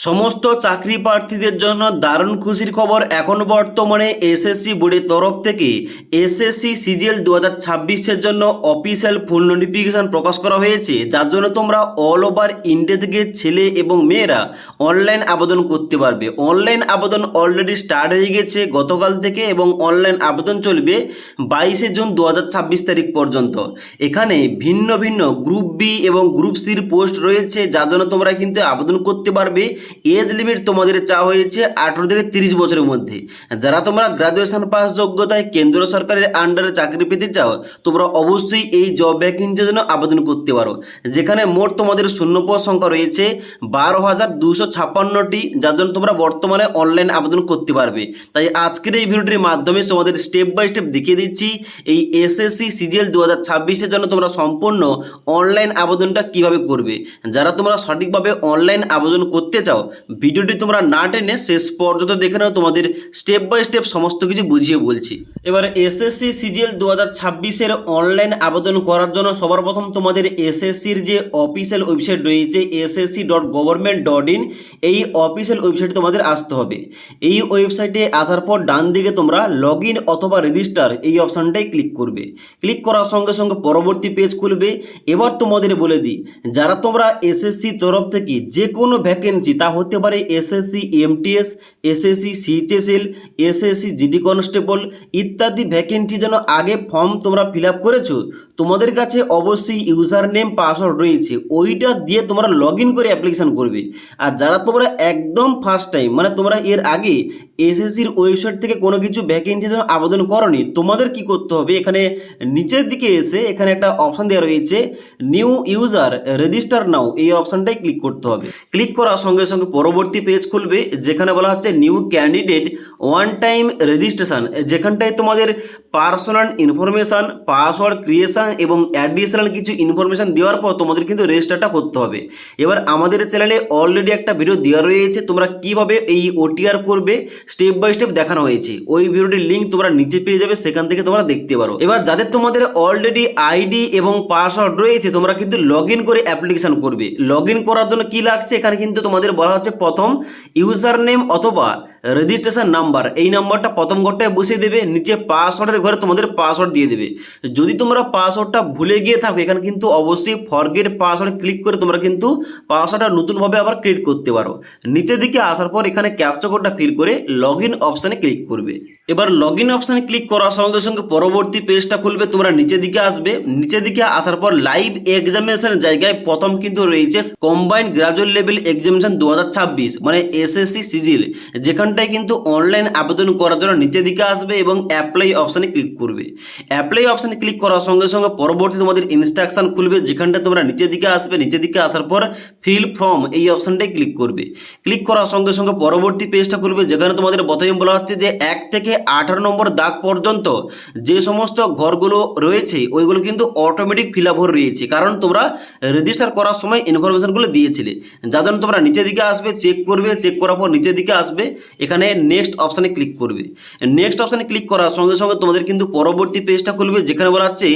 সমস্ত চাকরি প্রার্থীদের জন্য দারুণ খুশির খবর। এখন বর্তমানে এসএসসি বোর্ডের তরফ থেকে এসএসসি সিজিএল 2026-এর জন্য অফিসিয়াল ফুল নোটিফিকেশান প্রকাশ করা হয়েছে, যার জন্য তোমরা অল ওভার ইন্ডিয়া থেকে ছেলে এবং মেয়েরা অনলাইন আবেদন করতে পারবে। অনলাইন আবেদন অলরেডি স্টার্ট হয়ে গেছে গতকাল থেকে এবং অনলাইন আবেদন চলবে 22শে জুন 2026 তারিখ পর্যন্ত। এখানে ভিন্ন ভিন্ন গ্রুপ বি এবং গ্রুপ সির পোস্ট রয়েছে, যার জন্য তোমরা কিন্তু আবেদন করতে পারবে। এজ লিমিট তোমাদের চাওয়া হয়েছে 18 থেকে 30 বছরের মধ্যে। যারা তোমরা গ্রাজুয়েশন পাস যোগ্যতায় কেন্দ্র সরকারের আন্ডারে চাকরি পেতে চাও, তোমরা অবশ্যই এই জব ভ্যাকেন্সির জন্য আবেদন করতে পারো। যেখানে মোট তোমাদের শূন্যপদ সংখ্যা রয়েছে 12,256টি, যার জন্য তোমরা বর্তমানে অনলাইন আবেদন করতে পারবে। তাই আজকের এই ভিডিওটির মাধ্যমে তোমাদের স্টেপ বাই স্টেপ দেখিয়ে দিচ্ছি এই এসএসসি সিজিএল 2026-এর জন্য তোমরা সম্পূর্ণ অনলাইন আবেদনটা কিভাবে করবে। যারা তোমরা সঠিকভাবে অনলাইন আবেদন করতে চাও, ভিডিওটি তোমরা না টেনে শেষ পর্যন্ত দেখে নাও, তোমাদের স্টেপ বাই স্টেপ সমস্ত কিছু বুঝিয়ে বলছি। এবার এসএসসি সিজিএল 2026-এর অনলাইন আবেদন করার জন্য সবার প্রথম তোমাদের এসএসসির যে অফিসিয়াল ওয়েবসাইট রয়েছে ssc.government.in, এই অফিসিয়াল ওয়েবসাইটে তোমাদের আসতে হবে। এই ওয়েবসাইটে আসার পর ডান দিকে তোমরা লগ ইন অথবা রেজিস্টার এই অপশানটাই ক্লিক করবে। ক্লিক করার সঙ্গে সঙ্গে পরবর্তী পেজ খুলবে। এবার তোমাদের বলে দিই, যারা তোমরা এসএসসি তরফ থেকে যে কোনো ভ্যাকেন্সি, তা হতে পারে SSC MTS, SSC CHSL, SSC GD constable ইত্যাদি ভ্যাকেন্সি যেন আগে ফর্ম তোমরা ফিল আপ করেছো, তোমাদের কাছে অবশ্যই ইউজার নেম পাসওয়ার্ড রয়েছে, ওইটা দিয়ে তোমরা লগ ইন করে অ্যাপ্লিকেশান করবে। আর যারা তোমরা একদম ফার্স্ট টাইম, মানে তোমরা এর আগে এসএসসির ওয়েবসাইট থেকে কোনো কিছু ভ্যাকেন্সি যেন আবেদন করনি, তোমাদের কি করতে হবে, এখানে নিচের দিকে এসে এখানে একটা অপশান দেওয়া রয়েছে নিউ ইউজার রেজিস্টার নাও, এই অপশানটাই ক্লিক করতে হবে। ক্লিক করার সঙ্গে সঙ্গে পরবর্তী পেজ খুলবে, যেখানে বলা হচ্ছে new candidate one time registration, যেখানটায় তোমাদের পার্সোনাল ইনফরমেশান, পাসওয়ার্ড ক্রিয়েশন এবং অ্যাডিশনাল কিছু ইনফরমেশান দেওয়ার পর তোমাদের কিন্তু রেজিস্টারটা করতে হবে। এবার আমাদের চ্যানেলে অলরেডি একটা ভিডিও দেওয়া রয়েছে, তোমরা কিভাবে এই ওটিআর করবে স্টেপ বাই স্টেপ দেখানো হয়েছে। ওই ভিডিওটির লিঙ্ক তোমরা নিচে পেয়ে যাবে, সেখান থেকে তোমরা দেখতে পারো। এবার যাদের তোমাদের অলরেডি আইডি এবং পাসওয়ার্ড রয়েছে, তোমরা কিন্তু লগ ইন করে অ্যাপ্লিকেশান করবে। লগ ইন করার জন্য কি লাগছে, এখানে কিন্তু তোমাদের বলা হচ্ছে প্রথম ইউজার নেম অথবা রেজিস্ট্রেশন নাম্বার, এই নাম্বারটা প্রথম ঘরটায় বসিয়ে দেবে, নিচে পাসওয়ার্ডের ঘরে তোমাদের পাসওয়ার্ড দিয়ে দেবে। যদি তোমরা পাসওয়ার্ডটা ভুলে গিয়ে থাকো, এখানে কিন্তু অবশ্যই ফরগেট পাসওয়ার্ড ক্লিক করে তোমরা কিন্তু পাসওয়ার্ডটা নতুনভাবে আবার ক্রিয়েট করতে পারো। নিচের দিকে আসার পর এখানে ক্যাপচা কোডটা ফিল করে লগ ইন অপশানে ক্লিক করবে। এবার লগ ইন অপশানে ক্লিক করার সঙ্গে সঙ্গে পরবর্তী পেজটা খুলবে, তোমরা নিচের দিকে আসবে। নিচের দিকে আসার পর লাইভ এক্সামিনেশনের জায়গায় প্রথম কিন্তু রয়েছে কম্বাইন্ড গ্রাজুয়েট লেভেল এক্সামিনেশন 2026, মানে এসএসসি সিজিএল, যেখানটায় কিন্তু অনলাইন আবেদন করার জন্য নিচের দিকে আসবে এবং অ্যাপ্লাই অপশানে ক্লিক করবে। অ্যাপ্লাই অপশানে ক্লিক করার সঙ্গে সঙ্গে পরবর্তী তোমাদের ইনস্ট্রাকশন খুলবে, যেখানটা তোমরা নিচের দিকে আসবে। নিচের দিকে আসার পর ফিল ফর্ম এই অপশানটাই ক্লিক করবে। ক্লিক করার সঙ্গে সঙ্গে পরবর্তী পেজটা খুলবে, যেখানে তোমাদের প্রথমে বলা হচ্ছে যে 1 থেকে 18 নম্বর দাগ পর্যন্ত যে সমস্ত ঘরগুলো রয়েছে ওইগুলো কিন্তু অটোমেটিক ফিল আপ হয়ে রয়েছে, কারণ তোমরা রেজিস্টার করার সময় ইনফরমেশনগুলো দিয়েছিলে। যার জন্য তোমরা নিচের দিকে আসবে, চেক করবে, চেক করার পর নিচের দিকে আসবে, এখানে নেক্সট অপশানে ক্লিক করবে। নেক্সট অপশানে ক্লিক করার সঙ্গে সঙ্গে তোমাদের কিন্তু পরবর্তী পেজটা খুলবে, যেখানে বলা হচ্ছে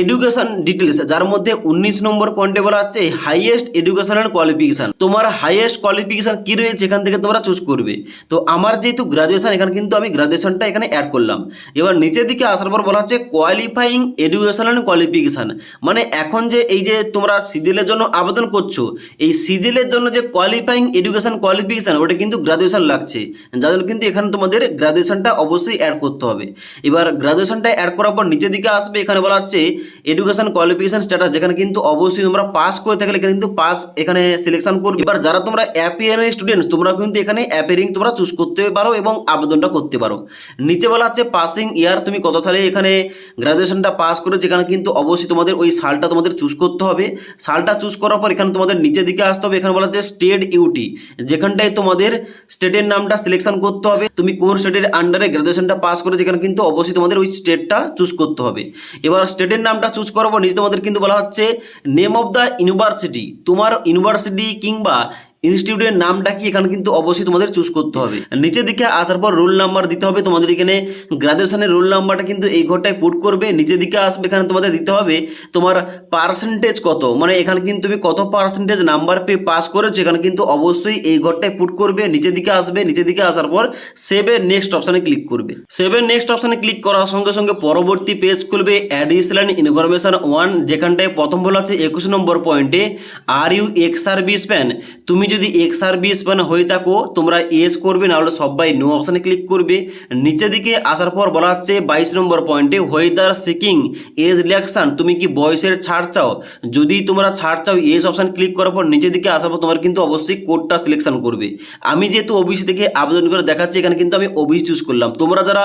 এডুকেশন ডিটেলস, যার মধ্যে 19 নম্বর পয়েন্টে বলা হচ্ছে হাইয়েস্ট এডুকেশনাল কোয়ালিফিকেশান। তোমার হাইয়েস্ট কোয়ালিফিকেশান কী রয়েছে এখান থেকে তোমরা চুজ করবে। তো আমার যেহেতু গ্রাজুয়েশন, এখানে কিন্তু আমি গ্রাজুয়েশনটা এখানে অ্যাড করলাম। এবার নিচের দিকে আসার পর বলা হচ্ছে কোয়ালিফাইং এডুকেশনাল কোয়ালিফিকেশান, মানে এখন যে এই যে তোমরা সিজিএলের জন্য আবেদন করছো, এই সিজিএলের জন্য যে কোয়ালিফাইং এডুকেশন কোয়ালিফিকেশান ওটা কিন্তু গ্রাজুয়েশন লাগছে, যার জন্য কিন্তু এখানে তোমাদের গ্রাজুয়েশনটা অবশ্যই অ্যাড করতে হবে। এবার গ্রাজুয়েশনটা অ্যাড করার পর নিচের দিকে আসবে, এখানে বলা হচ্ছে এডুকেশন কোয়ালিফিকেশন স্ট্যাটাস, যেখানে কিন্তু অবশ্যই তোমরা পাস করে থাকলে কিন্তু পাস এখানে সিলেকশন করবে। এবার যারা তোমরা অ্যাপিয়ারিং স্টুডেন্টস, তোমরা কিন্তু এখানে অ্যাপিয়ারিং তোমরা চুজ করতে পারো এবং আবেদনটা করতে পারো। নিচে বলা হচ্ছে পাসিং ইয়ার, তুমি কত সালে এখানে গ্রাজুয়েশনটা পাস করে, যেখানে কিন্তু অবশ্যই তোমাদের ওই সালটা তোমাদের চুজ করতে হবে। সালটা চুজ করার পর এখানে তোমাদের নিচের দিকে আসতে হবে, এখানে বলা হচ্ছে স্টেট ইউটি, যেখানটায় তোমাদের স্টেটের নামটা সিলেকশন করতে হবে, তুমি কোন স্টেটের আন্ডারে গ্রাজুয়েশনটা পাস করে, যেখানে কিন্তু অবশ্যই তোমাদের ওই স্টেটটা চুজ করতে হবে। এবার স্টেটের নামটা চুজ করবো, নিচে তোমাদের কিন্তু বলা হচ্ছে নেম অফ দ্য ইউনিভার্সিটি, তোমার ইউনিভার্সিটি কিংবা ইনস্টিটিউটের নামটা কি এখানে কিন্তু অবশ্যই তোমাদের চুজ করতে হবে। নিচের দিকে আসার পর রোল নাম্বার দিতে হবে, তোমাদের এখানে গ্রাজুয়েশনের রোল নাম্বারটা কিন্তু এই ঘরটায় পুট করবে। নিচের দিকে আসবে, এখানে তোমাদের দিতে হবে তোমার পার্সেন্টেজ কত, মানে এখানে কিন্তু তুমি কত পার্সেন্টেজ নাম্বার পেয়ে পাস করেছো এখানে কিন্তু অবশ্যই এই ঘরটায় পুট করবে। নিচের দিকে আসবে, নিচের দিকে আসার পর সেভের নেক্সট অপশানে ক্লিক করবে। সেভের নেক্সট অপশানে ক্লিক করার সঙ্গে সঙ্গে পরবর্তী পেজ খুলবে অ্যাডিশনাল ইনফরমেশন 1, যেখানটায় প্রথম বলা আছে 21 নম্বর পয়েন্টে are you ex service man. তুমি যদি এক্স সার্ভিস ম্যান হয়ে থাকো তোমরা এস করবে, না হলে সবাই নো অপশানে ক্লিক করবে। নিচের দিকে আসার পর বলা হচ্ছে 22 নম্বর পয়েন্টে হোয়েদার সিকিং এজ রিল্যাক্সেশন, তুমি কি বয়সের ছাড় চাও। যদি তোমরা ছাড় চাও এস অপশান ক্লিক করার পর নিচের দিকে আসার পর তোমার কিন্তু অবশ্যই কোডটা সিলেকশন করবে। আমি যেহেতু ওবিসি থেকে আবেদন করে দেখাচ্ছি এখানে কিন্তু আমি ওবিসি চুজ করলাম। তোমরা যারা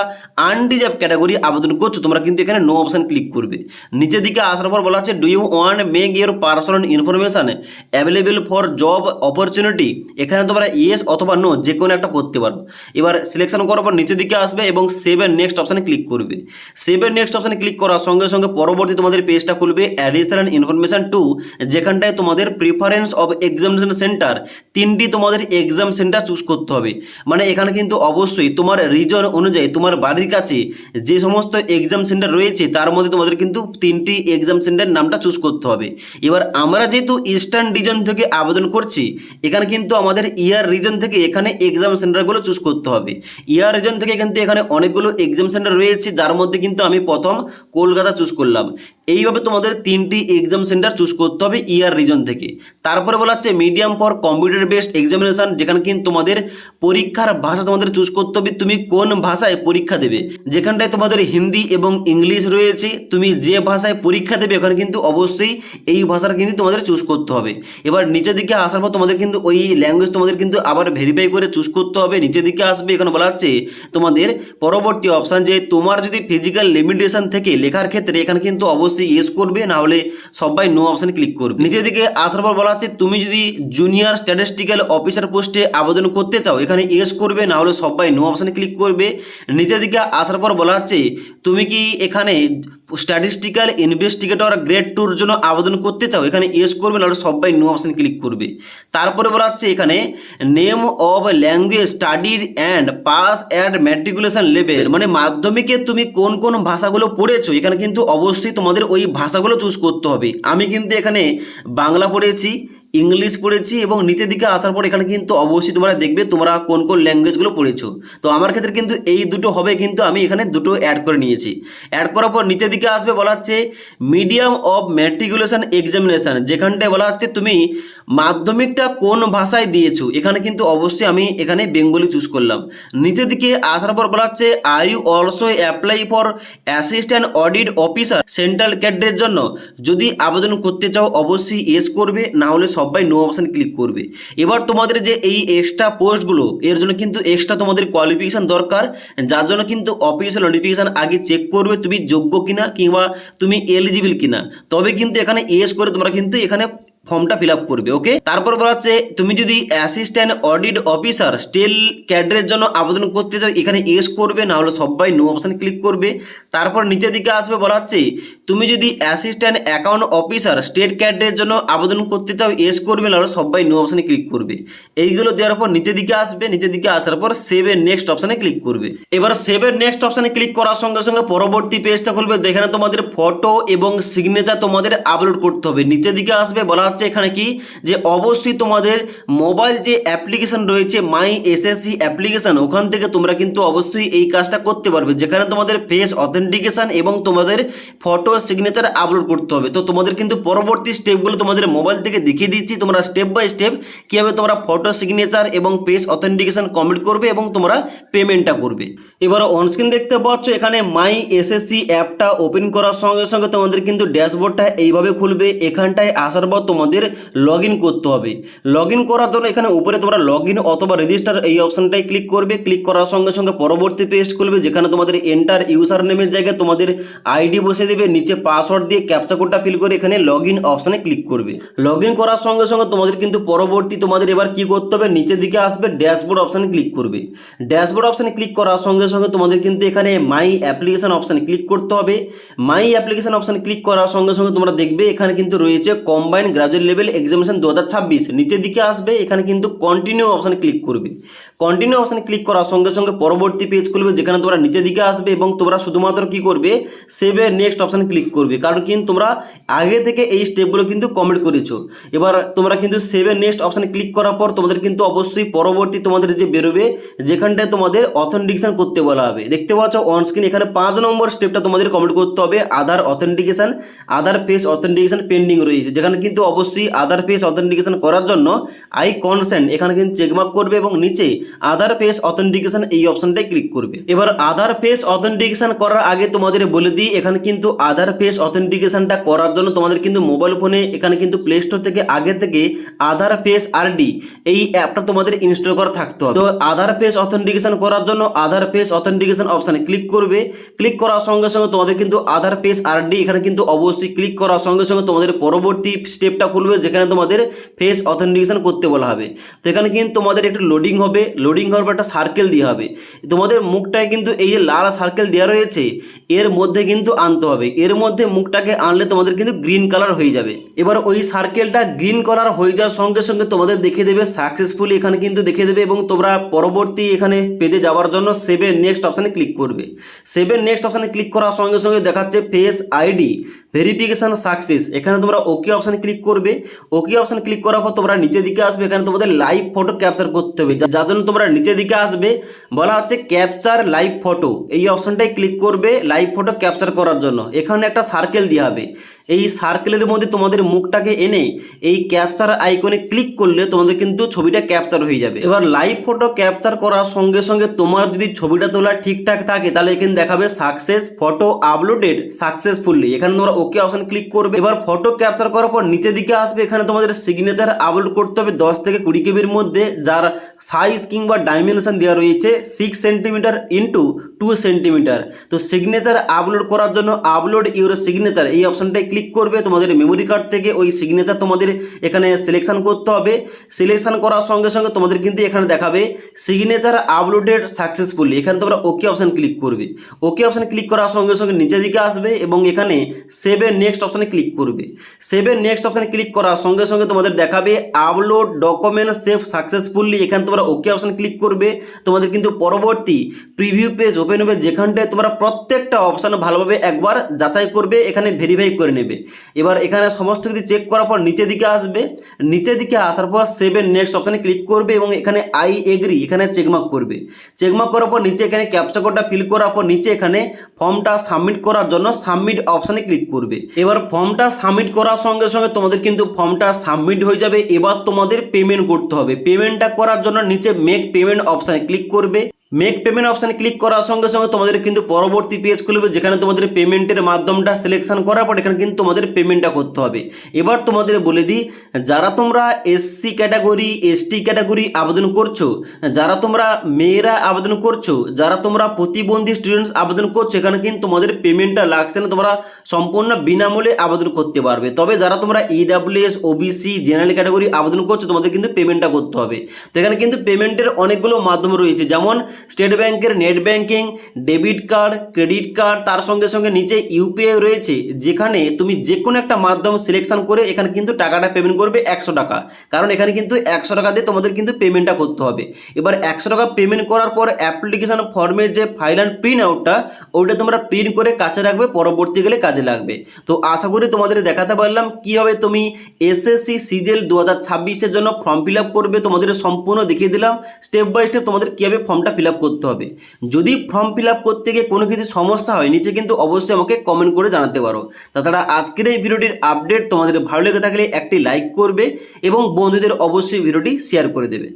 আনরিজার্ভ ক্যাটাগরি আবেদন করছো তোমরা কিন্তু এখানে নো অপশান ক্লিক করবে। নিচের দিকে আসার পর বলা আছে do you want make your personal information available for job opportunity, এখানে তোমরা ইয়েস অথবা নো যে কোনো একটা করতে পারো। এবার সিলেকশন করার পর নিচের দিকে আসবে এবং সেভের নেক্সট অপশানে ক্লিক করবে। সেভের নেক্সট অপশানে ক্লিক করার সঙ্গে সঙ্গে পরবর্তী তোমাদের পেজটা খুলবে অ্যাডিশনাল ইনফরমেশন 2, যেখানটায় তোমাদের প্রিফারেন্স অফ এক্সামিনেশন সেন্টার, 3টি তোমাদের এক্সাম সেন্টার চুজ করতে হবে। মানে এখানে কিন্তু অবশ্যই তোমার রিজন অনুযায়ী তোমার বাড়ির কাছে যে সমস্ত এক্সাম সেন্টার রয়েছে তার মধ্যে তোমাদের কিন্তু 3টি এক্সাম সেন্টার নামটা চুজ করতে হবে। এবার আমরা যেহেতু ইস্টার্ন রিজন থেকে আবেদন করছি এখানে কিন্তু আমাদের ইয়ার রিজন থেকে এখানে এক্সাম সেন্টারগুলো চুজ করতে হবে। ইয়ার রিজন থেকে কিন্তু এখানে অনেকগুলো এক্সাম সেন্টার রয়েছে, যার মধ্যে কিন্তু আমি প্রথম কলকাতা চুজ করলাম। এইভাবে তোমাদের 3টি এক্সাম সেন্টার চুজ করতে হবে ইয়ার রিজন থেকে। তারপরে বলা হচ্ছে medium for computer based examination, যেখানে কিন্তু তোমাদের পরীক্ষার ভাষা তোমাদের চুজ করতে হবে, তুমি কোন ভাষায় পরীক্ষা দেবে। যেখানটায় তোমাদের হিন্দি এবং ইংলিশ রয়েছে, তুমি যে ভাষায় পরীক্ষা দেবে ওখানে কিন্তু অবশ্যই এই ভাষার কিন্তু তোমাদের চুজ করতে হবে। এবার নিচের দিকে আসার পর তোমাদের কিন্তু ওই ল্যাঙ্গুয়েজ তোমাদের কিন্তু আবার ভেরিফাই করে চুজ করতে হবে। নিচের দিকে আসবে, এখানে বলা হচ্ছে তোমাদের পরবর্তী অপশান যে তোমার যদি ফিজিক্যাল লিমিটেশন থেকে লেখার ক্ষেত্রে এখানে কিন্তু অবশ্যই ইয়েস করবে, না হলে সবাই নো অপশানে ক্লিক করবে। নিচের দিকে আসার পর বলা হচ্ছে তুমি যদি জুনিয়র স্ট্যাটিস্টিক্যাল অফিসার পোস্টে আবেদন করতে চাও এখানে ইয়েস করবে, না হলে সবাই নো অপশানে ক্লিক করবে। নিচের দিকে আসার পর বলা হচ্ছে তুমি কি এখানে স্ট্যাটিস্টিক্যাল ইনভেস্টিগেটর গ্রেড 2 এর জন্য আবেদন করতে চাও এখানে ইয়েস করবে, নাহলে সবাই নো অপশানে ক্লিক করবে। তারপরে বলা হচ্ছে এখানে name of language studied and pass at matriculation level, মানে মাধ্যমিকে তুমি কোন কোন ভাষাগুলো পড়েছো এখানে কিন্তু অবশ্যই তোমাদের ওই ভাষাগুলো চুজ করতে হবে। আমি কিন্তু এখানে বাংলা পড়েছি, ইংলিশ পড়েছি এবং নিচের দিকে আসার পর এখানে কিন্তু অবশ্যই তোমরা দেখবে তোমরা কোন কোন ল্যাঙ্গুয়েজগুলো পড়েছো। তো আমার ক্ষেত্রে কিন্তু এই দুটো হবে, কিন্তু আমি এখানে দুটো অ্যাড করে নিয়েছি। অ্যাড করার পর নিচের দিকে আসবে বলা হচ্ছে মিডিয়াম অফ ম্যাট্রিকুলেশন এক্সামিনেশন, যেখানটায় বলা হচ্ছে তুমি মাধ্যমিকটা কোন ভাষায় দিয়েছো এখানে কিন্তু অবশ্যই আমি এখানে বেঙ্গলি চুজ করলাম। নিচের দিকে আসার পর বলা হচ্ছে আর are also apply for assistant audit officer central ক্যাডারের জন্য, যদি আবেদন করতে চাও অবশ্যই এস করবে, না হলে সবাই নো অপশান ক্লিক করবে। এবার তোমাদের যে এই এক্সট্রা পোস্টগুলো এর জন্য কিন্তু এক্সট্রা তোমাদের কোয়ালিফিকেশান দরকার, যার জন্য কিন্তু অফিসিয়াল নোটিফিকেশান আগে চেক করবে তুমি যোগ্য কিনা কিংবা তুমি এলিজিবল কিনা, তবে কিন্তু এখানে এস করে তোমরা কিন্তু এখানে ফর্মটা ফিল আপ করবে। ওকে, তারপর বলা হচ্ছে তুমি যদি অ্যাসিস্ট্যান্ট অডিট অফিসার স্টেল ক্যাডারের জন্য আবেদন করতে চাও এখানে এস করবে, না হলে সবাই নো অপশান ক্লিক করবে। তারপর নিচের দিকে আসবে বলা হচ্ছে তুমি যদি অ্যাসিস্ট্যান্ট অ্যাকাউন্ট অফিসার স্টেট ক্যাডারের জন্য আবেদন করতে চাও এস করবে, না হলে সবাই নো অপশানে ক্লিক করবে। এইগুলো দেওয়ার পর নিচের দিকে আসবে, নিচের দিকে আসার পর সেভের নেক্সট অপশানে ক্লিক করবে। এবার সেভের নেক্সট অপশানে ক্লিক করার সঙ্গে সঙ্গে পরবর্তী পেজটা খুলবে, যেখানে তোমাদের ফটো এবং সিগনেচার তোমাদের আপলোড করতে হবে। নিচের দিকে আসবে বলা হচ্ছে এখানে কি যে অবশ্যই তোমাদের মোবাইল যে অ্যাপ্লিকেশন রয়েছে মাই এসএসসি অ্যাপ্লিকেশন, ওখান থেকে তোমরা কিন্তু অবশ্যই এই কাজটা করতে পারবে, যেখানে তোমাদের ফেস অথেন্টিকেশন এবং তোমাদের ফটো সিগনেচার আপলোড করতে হবে। তো তোমাদের কিন্তু পরবর্তী স্টেপগুলো তোমাদের মোবাইল থেকে দেখিয়ে দিচ্ছি, তোমরা স্টেপ বাই স্টেপ কীভাবে তোমরা ফটো সিগনেচার এবং ফেস অথেন্টিকেশন কমপ্লিট করবে এবং তোমরা পেমেন্টটা করবে। এবার অনস্ক্রিন দেখতে পাচ্ছ এখানে মাই এসএসসি অ্যাপটা ওপেন করার সঙ্গে সঙ্গে তোমাদের কিন্তু ড্যাশবোর্ডটা এইভাবে খুলবে। এখানটায় আসার পর তোমাদের লগ ইন করতে হবে। লগ ইন করার জন্য এখানে উপরে তোমরা লগ ইন অথবা রেজিস্টার এই অপশানটাই ক্লিক করবে। ক্লিক করার সঙ্গে সঙ্গে পরবর্তী পেজ খুলবে, যেখানে তোমাদের এন্টার ইউজার নেমের জায়গায় তোমাদের আইডি বসে দেবে, নিচে পাসওয়ার্ড দিয়ে ক্যাপচা কোডটা ফিল করে এখানে লগ ইন অপশানে ক্লিক করবে। লগ ইন করার সঙ্গে সঙ্গে তোমাদের কিন্তু পরবর্তী তোমাদের এবার কি করতে হবে, নিচের দিকে আসবে ড্যাশবোর্ড অপশানে ক্লিক করবে। ড্যাশবোর্ড অপশানে ক্লিক করার সঙ্গে সঙ্গে তোমাদের কিন্তু এখানে মাই অ্যাপ্লিকেশন অপশানে ক্লিক করতে হবে। মাই অ্যাপ্লিকেশন অপশানে ক্লিক করার সঙ্গে সঙ্গে তোমরা দেখবে এখানে কিন্তু রয়েছে combined graduation graduate level examination 2026 নিচের দিকে আসবে, এখানে কিন্তু কন্টিনিউ অপশানে ক্লিক করবে। কন্টিনিউ অপশানে ক্লিক করার সঙ্গে সঙ্গে পরবর্তী পেজ খুলবে, যেখানে তোমরা নিচের দিকে আসবে এবং তোমরা শুধুমাত্র কি করবে, সেভে নেক্সট অপশানে ক্লিক করবে, কারণ কিন্তু তোমরা আগে থেকে এই স্টেপগুলো কিন্তু কমপ্লিট করেছো। এবার তোমরা কিন্তু সেভে নেক্সট অপশানে ক্লিক করার পর তোমাদের কিন্তু অবশ্যই পরবর্তী তোমাদের যে বেরোবে, যেখানটায় তোমাদের অথেন্টিকেশন করতে বলা হবে। দেখতে পাচ্ছ অন স্ক্রিন, এখানে 5 নম্বর স্টেপটা তোমাদের কমপ্লিট করতে হবে, আধার অথেন্টিকেশন। আধার ফেস অথেন্টিকেশন পেন্ডিং রয়েছে, যেখানে কিন্তু অবশ্যই আধার ফেস অথেন্টিকেশন করার জন্য আই কনসেন্ট এখানে কিন্তু চেকমার্ক করবে এবং নিচে আধার ফেস অথেন্টিকেশন এই অপশনটায় ক্লিক করবে। এবার আধার ফেস অথেন্টিকেশন করার আগে তোমাদের বলে দিই, এখানে কিন্তু আধার ফেস অথেন্টিকেশনটা করার জন্য তোমাদের কিন্তু মোবাইল ফোনে এখানে কিন্তু প্লে স্টোর থেকে আগে থেকে আধার ফেস আরডি এই অ্যাপটা তোমাদের ইনস্টল করা থাকতে হবে। তো আধার ফেস অথেন্টিকেশন করার জন্য আধার ফেস অথেন্টিকেশন অপশানে ক্লিক করবে। ক্লিক করার সঙ্গে সঙ্গে তোমাদের কিন্তু আধার ফেস আরডি এখানে কিন্তু অবশ্যই ক্লিক করার সঙ্গে সঙ্গে তোমাদের পরবর্তী স্টেপটা খুলবে, যেখানে তোমাদের ফেস অথেন্টিকেশন করতে বলা হবে। তো এখানে কিন্তু তোমাদের একটু লোডিং হবে, লোডিং হওয়ার পর একটা সার্কেল দেওয়া হবে। তোমাদের মুখটায় কিন্তু এই যে লাল সার্কেল দেওয়া রয়েছে এর মধ্যে কিন্তু আনতে হবে, এর মধ্যে মুখটাকে আনলে তোমাদের কিন্তু গ্রিন কালার হয়ে যাবে। এবার ওই সার্কেলটা গ্রিন কালার হয়ে যাওয়ার সঙ্গে সঙ্গে তোমাদের দেখিয়ে দেবে সাকসেসফুলি, এখানে কিন্তু দেখিয়ে দেবে এবং তোমরা পরবর্তী এখানে পেজে যাওয়ার জন্য সেভে নেক্সট অপশানে ক্লিক করবে। সেভে নেক্সট অপশানে ক্লিক করার সঙ্গে সঙ্গে দেখাচ্ছে ফেস আইডি ভেরিফিকেশন সাকসেস, এখানে তোমরা ওকে অপশানে ক্লিক করবে। ওকে অপশানে ক্লিক করার পর তোমরা নিচের দিকে আসবে, এখানে তোমাদের লাইভ ফটো ক্যাপচার করতে হবে, যার জন্য তোমরা নিচের দিকে আসবে, বলা হচ্ছে ক্যাপচার লাইভ ফটো, এই অপশানটায় ক্লিক করবে লাইভ ফটো ক্যাপচার করার জন্য। এখানে একটা সার্কেল দেওয়া হবে, এই সার্কেলের মধ্যে তোমাদের মুখটাকে এনে এই ক্যাপচার আইকনে ক্লিক করলে তোমাদের কিন্তু ছবিটা ক্যাপচার হয়ে যাবে। এবার লাইভ ফটো ক্যাপচার করার সঙ্গে সঙ্গে তোমার যদি ছবিটা তোলা ঠিকঠাক থাকে তাহলে এখানে দেখাবে সাকসেস ফটো আপলোডেড সাকসেসফুলি, এখানে তোমরা ওকে অপশন ক্লিক করবে। এবার ফটো ক্যাপচার করার পর নিচের দিকে আসবে, এখানে তোমাদের সিগনেচার আপলোড করতে হবে 10 থেকে 20 কেবির মধ্যে, যার সাইজ কিংবা ডাইমেনশন দেওয়া রয়েছে 6 সেন্টিমিটার ইন্টু 2 সেন্টিমিটার। তো সিগনেচার আপলোড করার জন্য আপলোড ইউর সিগনেচার এই অপশনটায় ক্লিক করবে। তোমাদের মেমোরি কার্ড থেকে ওই সিগনেচার তোমাদের এখানে সিলেকশন করতে হবে। সিলেকশন করার সঙ্গে সঙ্গে তোমাদের কিন্তু এখানে দেখাবে সিগনেচার আপলোডেড সাকসেসফুলি, এখানে তোমরা ওকে অপশন ক্লিক করবে। ওকে অপশন ক্লিক করার সঙ্গে সঙ্গে নিচের দিকে আসবে এবং এখানে সেভ নেক্সট অপশানে ক্লিক করবে। সেভ নেক্সট অপশানে ক্লিক করার সঙ্গে সঙ্গে তোমাদের দেখাবে আপলোড ডকুমেন্ট সেভ সাকসেসফুলি, এখানে তোমরা ওকে অপশানে ক্লিক করবে। তোমাদের কিন্তু পরবর্তী প্রিভিউ পেজ ওপেন হবে, যেখানটায় তোমরা প্রত্যেকটা অপশান ভালোভাবে একবার যাচাই করবে, এখানে ভেরিফাই করে নেবে। এবার এখানে সমস্ত কিছু চেক করার পর নিচের দিকে আসবে, নিচের দিকে আসার পর সেভ নেক্সট অপশানে ক্লিক করবে এবং এখানে আই এগ্রি এখানে চেকমার্ক করবে। চেকমার্ক করার পর নিচে এখানে ক্যাপচা কোডটা ফিল করার পর নিচে এখানে ফর্মটা সাবমিট করার জন্য সাবমিট অপশানে ক্লিক করবে। এবার ফর্মটা সাবমিট করার সঙ্গে সঙ্গে তোমাদের কিন্তু ফর্মটা সাবমিট হয়ে যাবে। এবার তোমাদের পেমেন্ট করতে হবে। পেমেন্টটা করার জন্য নিচে মেক পেমেন্ট অপশানে ক্লিক করবে। মেক পেমেন্ট অপশানে ক্লিক করার সঙ্গে সঙ্গে তোমাদের কিন্তু পরবর্তী পেজ খুলবে, যেখানে তোমাদের পেমেন্টের মাধ্যমটা সিলেকশন করার পর এখানে কিন্তু তোমাদের পেমেন্টটা করতে হবে। এবার তোমাদের বলে দিই, যারা তোমরা এসসি ক্যাটাগরি এসটি ক্যাটাগরি আবেদন করছো, যারা তোমরা মেয়েরা আবেদন করছো, যারা তোমরা প্রতিবন্ধী স্টুডেন্টস আবেদন করছো, এখানে কিন্তু তোমাদের পেমেন্টটা লাগছে না, তোমরা সম্পূর্ণ বিনামূল্যে আবেদন করতে পারবে। তবে যারা তোমরা ইডাব্লিউএস ওবিসি জেনারেল ক্যাটাগরি আবেদন করছো, তোমাদের কিন্তু পেমেন্টটা করতে হবে। তো এখানে কিন্তু পেমেন্টের অনেকগুলো মাধ্যম রয়েছে, যেমন স্টেট ব্যাংকের net banking, debit card, credit card, তার সঙ্গে সঙ্গে নিচে ইউপিআই রয়েছে, যেখানে তুমি যে কোনো একটা মাধ্যম সিলেকশন করে এখানে কিন্তু টাকাটা পেমেন্ট করবে 100 টাকা, কারণ এখানে কিন্তু 100 টাকা দিয়ে তোমাদের কিন্তু পেমেন্টটা করতে হবে। এবার 100 টাকা পেমেন্ট করার পর অ্যাপ্লিকেশন ফর্মের যে ফাইল অ্যান্ড প্রিন্ট আউটটা ওইটা তোমরা প্রিন্ট করে কাছে রাখবে, পরবর্তীকালে কাজে লাগবে। তো আশা করি তোমাদের দেখাতে পারলাম কীভাবে তুমি এসএসসি সিজিএল 2026-এর জন্য ফর্ম ফিল আপ করবে, তোমাদের সম্পূর্ণ দেখিয়ে দিলাম স্টেপ বাই স্টেপ তোমাদের কীভাবে ফর্মটা ফিল আপ করতে হবে। যদি ফর্ম ফিল আপ করতে গিয়ে কোনো কিছু সমস্যা হয় নিচে কিন্তু অবশ্যই আমাকে কমেন্ট করে জানাতে পারো। তাছাড়া আজকের এই ভিডিওটির আপডেট তোমাদের ভালো লেগে থাকলে একটি লাইক করবে এবং বন্ধুদের অবশ্যই ভিডিওটি শেয়ার করে দেবে।